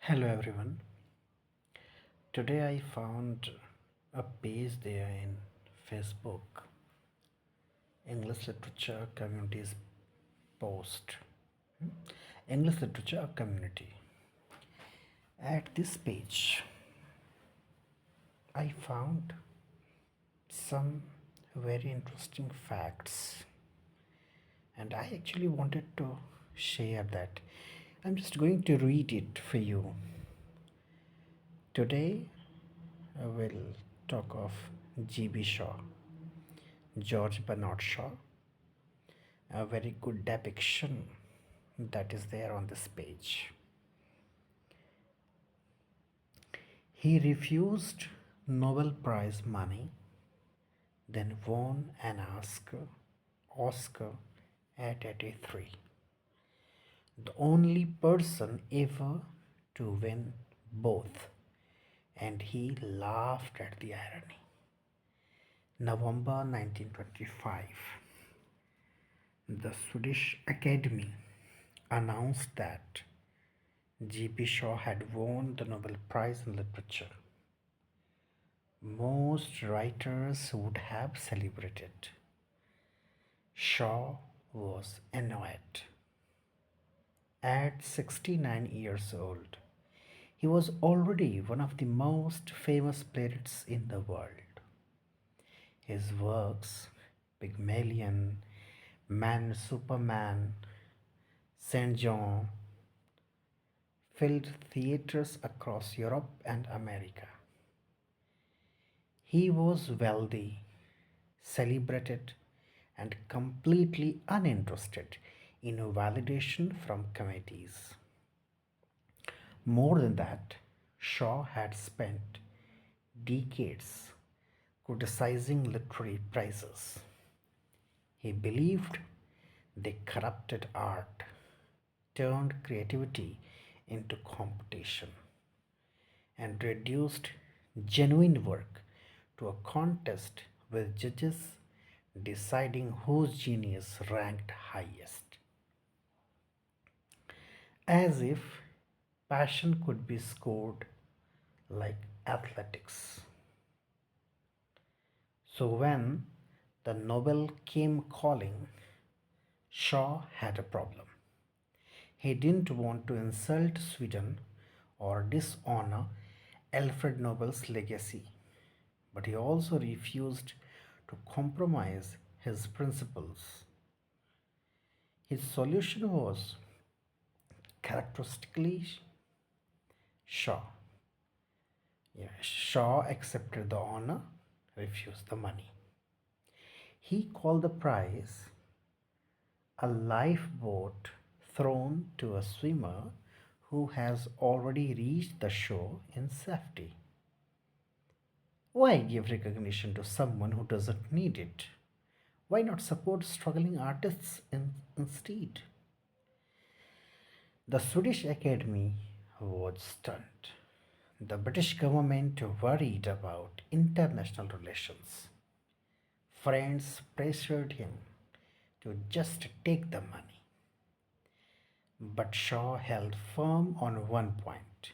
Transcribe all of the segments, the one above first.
Hello everyone. Today I found a page there in Facebook, English Literature Communities post. English Literature Community. At this page, I found some very interesting facts and I actually wanted to share that. I'm just going to read it for you. Today, I will talk of G.B. Shaw, George Bernard Shaw, a very good depiction that is there on this page. He refused Nobel Prize money, then won an Oscar at 83. The only person ever to win both, and he laughed at the irony. November 1925. The Swedish Academy announced that G.P. Shaw had won the Nobel Prize in Literature. Most writers would have celebrated. Shaw was annoyed. At 69 years old, he was already one of the most famous playwrights in the world. His works, Pygmalion, Man Superman, Saint John, filled theaters across Europe and America. He was wealthy, celebrated, and completely uninterested in validation from committees. More than that, Shaw had spent decades criticizing literary prizes. He believed they corrupted art, turned creativity into competition, and reduced genuine work to a contest with judges deciding whose genius ranked highest. As if passion could be scored like athletics. So when the Nobel came calling, Shaw had a problem. He didn't want to insult Sweden or dishonor Alfred Nobel's legacy, but he also refused to compromise his principles. His solution was characteristically Shaw. Shaw accepted the honor, refused the money. He called the prize a lifeboat thrown to a swimmer who has already reached the shore in safety. Why give recognition to someone who doesn't need it? Why not support struggling artists instead? The Swedish Academy was stunned. The British government worried about international relations. Friends pressured him to just take the money. But Shaw held firm on one point.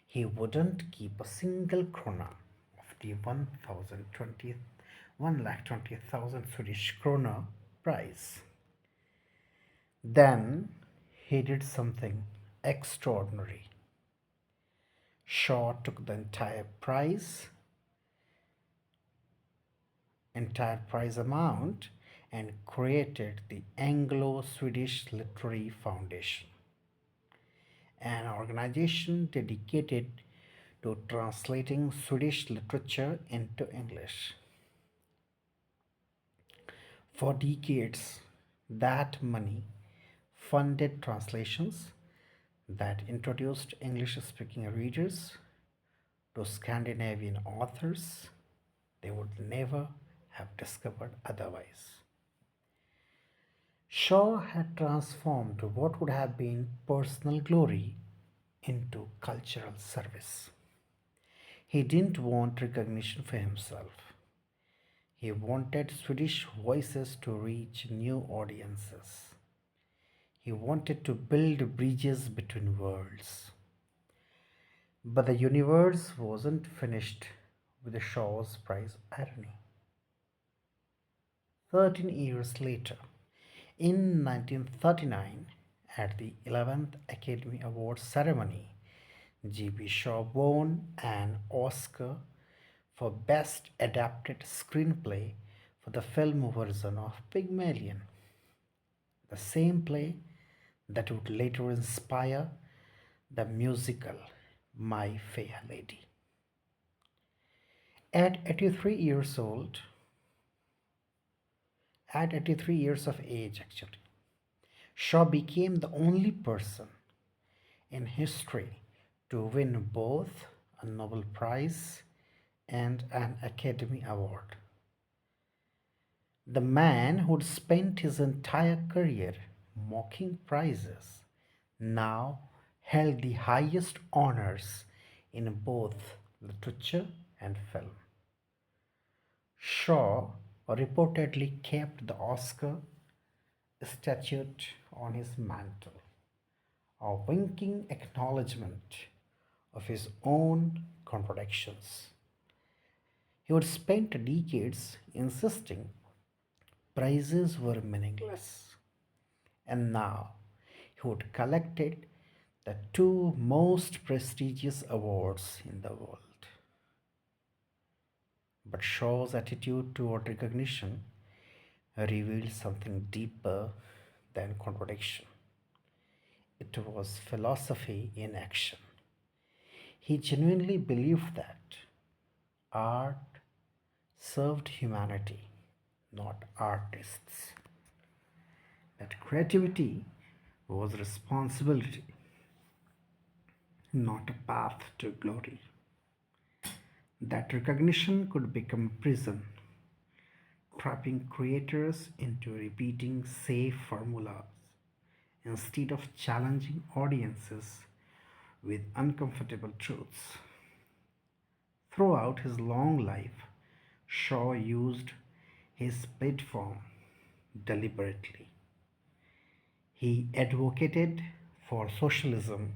He wouldn't keep a single krona of the 1,20,000 Swedish krona prize. Then he did something extraordinary. Shaw took the entire prize amount and created the Anglo-Swedish Literary Foundation, an organization dedicated to translating Swedish literature into English. For decades, that money funded translations that introduced English speaking readers to Scandinavian authors they would never have discovered otherwise. Shaw had transformed what would have been personal glory into cultural service. He didn't want recognition for himself. He wanted Swedish voices to reach new audiences. He wanted to build bridges between worlds. But the universe wasn't finished with the Shaw's Prize irony. 13 years later, in 1939, at the 11th Academy Awards ceremony, G.B. Shaw won an Oscar for Best Adapted Screenplay for the film version of Pygmalion, the same play that would later inspire the musical My Fair Lady. At 83 years old, at 83 years of age actually, Shaw became the only person in history to win both a Nobel Prize and an Academy Award. The man who'd spent his entire career mocking prizes now held the highest honors in both literature and film. Shaw reportedly kept the Oscar statuette on his mantle, a winking acknowledgement of his own contradictions. He would spend decades insisting prizes were meaningless, and now he would collected the two most prestigious awards in the world. But Shaw's attitude toward recognition revealed something deeper than contradiction. It was philosophy in action. He genuinely believed that art served humanity, not artists. That creativity was responsibility, not a path to glory. That recognition could become prison, trapping creators into repeating safe formulas instead of challenging audiences with uncomfortable truths. Throughout his long life, Shaw used his platform deliberately. He advocated for socialism,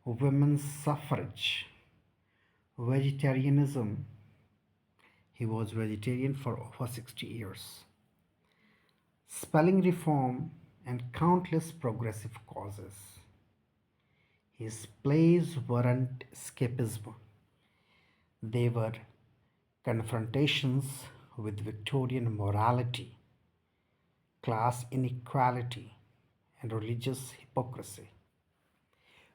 women's suffrage, vegetarianism. He was vegetarian for over 60 years. Spelling reform, and countless progressive causes. His plays weren't escapism, they were confrontations with Victorian morality, class inequality, and religious hypocrisy.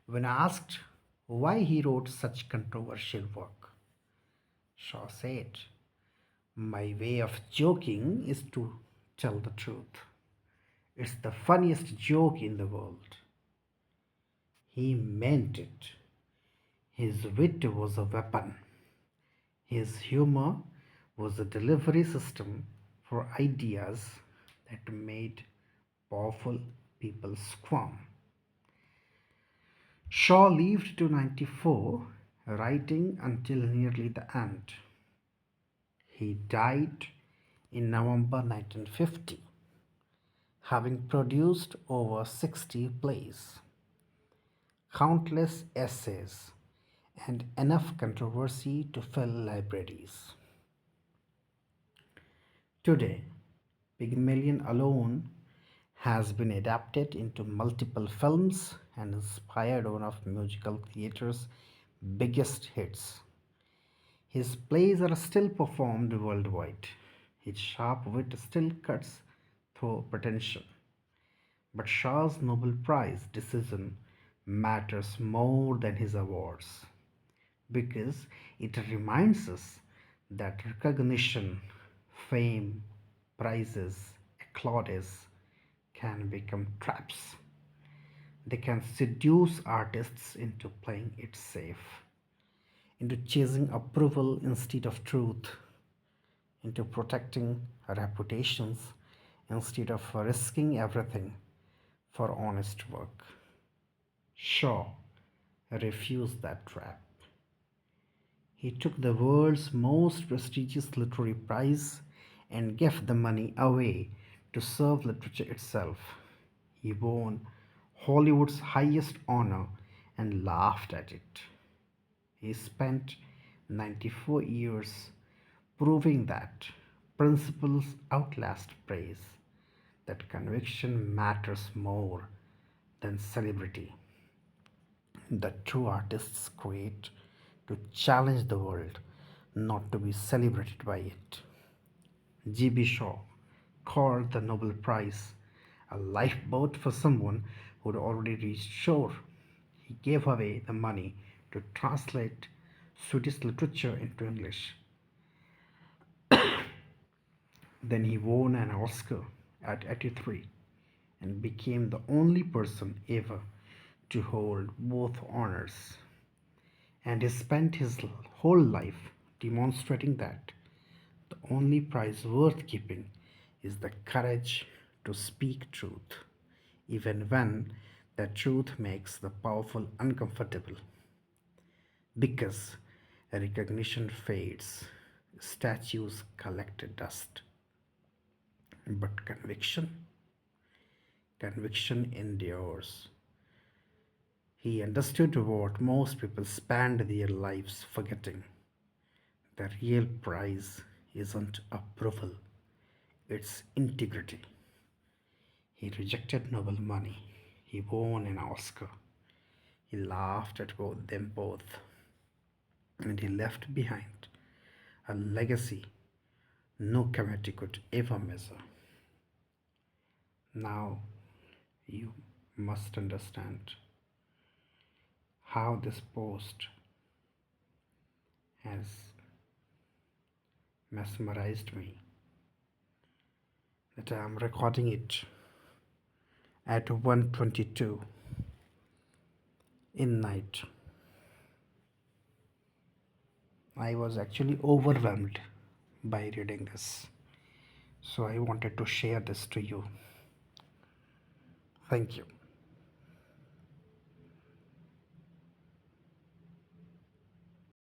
When asked why he wrote such controversial work, Shaw said, "My way of joking is to tell the truth. It's the funniest joke in the world." He meant it. His wit was a weapon. His humor was a delivery system for ideas that made powerful people squirm. Shaw lived to 94, writing until nearly the end. He died in November 1950, having produced over 60 plays, countless essays, and enough controversy to fill libraries. Today, Pygmalion alone has been adapted into multiple films and inspired one of musical theater's biggest hits. His plays are still performed worldwide. His sharp wit still cuts through pretension. But Shaw's Nobel Prize decision matters more than his awards because it reminds us that recognition, fame, prizes, accolades can become traps. They can seduce artists into playing it safe, into chasing approval instead of truth, into protecting reputations instead of risking everything for honest work. Shaw refused that trap. He took the world's most prestigious literary prize and gave the money away to serve literature itself. He won Hollywood's highest honor and laughed at it. He spent 94 years proving that principles outlast praise, that conviction matters more than celebrity, that true artists create to challenge the world, not to be celebrated by it. G.B. Shaw called the Nobel Prize a lifeboat for someone who'd already reached shore. He gave away the money to translate Swedish literature into English. Then he won an Oscar at 83 and became the only person ever to hold both honors. And he spent his whole life demonstrating that the only prize worth keeping is the courage to speak truth, even when the truth makes the powerful uncomfortable. Because recognition fades, statues collect dust, but conviction endures. He understood what most people spend their lives forgetting. The real prize isn't approval, it's integrity. He rejected Nobel money. He won an Oscar. He laughed at them both. And he left behind a legacy no committee could ever measure. Now you must understand how this post has mesmerized me, that I am recording it at 1:22 in night. I was actually overwhelmed by reading this, so I wanted to share this to you. Thank you.